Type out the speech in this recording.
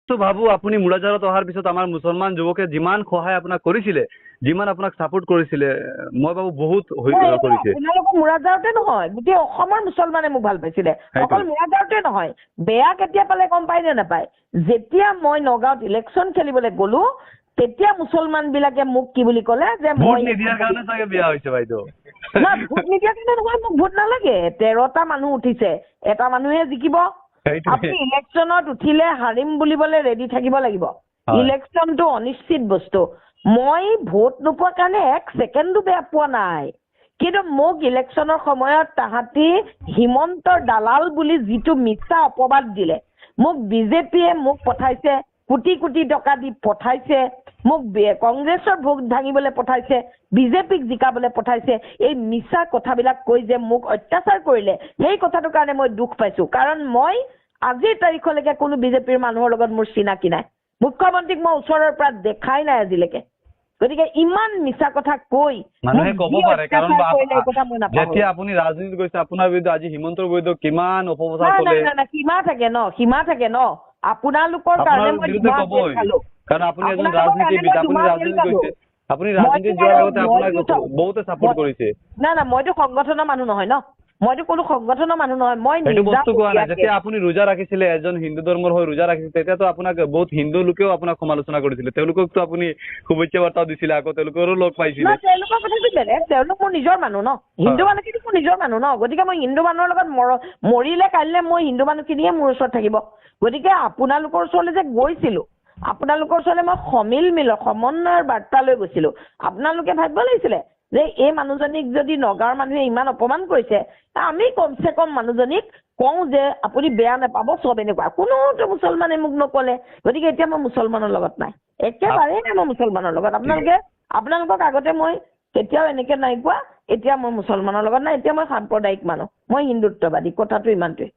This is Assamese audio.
তো ভাবো আপুনি মুৰাজাৰত অহাৰ পিছত আমাৰ মুছলমান যুৱকে যিমান সহায় আপোনাক কৰিছিলে, যিমান আপোনাক ছাপোৰ্ট কৰিছিলে, মই ভাবো বহুত কৰিছে। আপোনালোকৰ মুৰাজাৰতে নহয়, গোটেই অসমৰ মুছলমানে মোক ভাল পাইছিলে। অকল মুৰাজাৰতে নহয়, বেয়া কেতিয়া পালে গম পাই নে নাপায়? যেতিয়া মই নগাঁৱত ইলেকশ্যন খেলিবলৈ গ'লো, তেতিয়া মুছলমান বিলাকে মোক কি বুলি ক'লে যে ভোট নিদিয়াৰ কাৰণে চাগে বেয়া হৈছে বাইদেউ। না, ভোট নিদিয়াৰ কাৰণে নহয়, মোক ভোট নালাগে। 13টা মানুহ উঠিছে, এটা মানুহে জিকিব। আপুনি ইলেকশ্যনত উঠিলে হাৰিম বুলিবলৈ ৰেডি থাকিব লাগিব। ইলেকশ্যনটো অনিশ্চিত বস্তু। মই ভোট নোপোৱাৰ কাৰণে 1 ছেকেণ্ডো বেয়া পোৱা নাই, কিন্তু মোক ইলেকশ্যনৰ সময়ত তাহাঁতি হিমন্তৰ দালাল বুলি যিটো মিছা অপবাদ দিলে, মোক বিজেপিয়ে মোক পঠাইছে, কোটি কোটি টকা দি পঠাইছে, মোক কংগ্ৰেছৰ ভোট ভাঙিবলৈ পঠাইছে, বিজেপিক জিকাবলৈ পঠাইছে। এই মিছা কথাবিলাক কৈ যে মোক অত্যাচাৰ কৰিলে, সেই কথাটোৰ কাৰণে মই দুখ পাইছো। কাৰণ মই আজিৰ তাৰিখলৈকে কোনো বিজেপিৰ মানুহৰ লগত মোৰ চিনাকি নাই। মুখ্যমন্ত্ৰীক মই ওচৰৰ পৰা দেখাই নাই আজিলৈকে। গতিকে ইমান মিছা কথা কৈ মানুহে ক'ব পাৰে, কাৰণ যেতিয়া আপুনি ৰাজনীতি কৰিছে, আপোনাৰ বিৰুদ্ধে আজি হিমন্তৰ বিৰুদ্ধে কিমান অপপ্ৰচাৰ চলে। সীমা থাকে ন, সীমা থাকে ন। আপোনালোকৰ কাৰণে মই কাৰণ আপুনি এজন ৰাজনীতিবিদ, আপুনি ৰাজনীতি কৰিছে, আপুনি ৰাজনীতি যোৱাৰ আগতে আপোনাক বহুতে ছাপোৰ্ট কৰিছে। না না, মইতো সংগঠনৰ মানুহ নহয় ন, মইতো কোনো সংগঠনৰ মানুহ নহয়। মই এইটো বস্তু কোৱা নাই। যেতিয়া আপুনি ৰোজা ৰাখিছিলে, এজন হিন্দু ধৰ্মৰ হৈ ৰোজা ৰাখিছিলে, তেতিয়াতো আপোনাক বহুত হিন্দু লোকেও আপোনাক সমালোচনা কৰিছিলে। তেওঁলোককতো আপুনি শুভেচ্ছা বাৰ্তাও দিছিলে, আকৌ তেওঁলোকৰো লগ পাইছিলে। তেওঁলোকৰ কথাটো বেলেগ, তেওঁলোক মোৰ নিজৰ মানুহ ন। হিন্দু মানুহখিনি মোৰ নিজৰ মানুহ ন। গতিকে মই হিন্দু মানুহৰ লগত মৰিলে কাইলৈ মই হিন্দু মানুহখিনিয়ে মোৰ ওচৰত থাকিব। গতিকে আপোনালোকৰ ওচৰলৈ যে গৈছিলো, আপোনালোকৰ ওচৰলৈ মই সমন্বয়ৰ বাৰ্তা লৈ গৈছিলো। আপোনালোকে ভাবিব লাগিছিলে যে এই মানুহজনীক যদি নগাঁৱৰ মানুহে ইমান অপমান কৰিছে, আমি কমচে কম মানুহজনীক কওঁ যে আপুনি বেয়া নাপাব, চব এনেকুৱা। কোনোটো মুছলমানে মোক নকলে। গতিকে এতিয়া মই মুছলমানৰ লগত নাই, একেবাৰেই নাই মই মুছলমানৰ লগত। আপোনালোকক আগতে মই কেতিয়াও এনেকে নাই কোৱা, এতিয়া মই মুছলমানৰ লগত নাই, এতিয়া মই সাম্প্ৰদায়িক মানুহ, মই হিন্দুত্ববাদী, কথাটো ইমানটোৱে।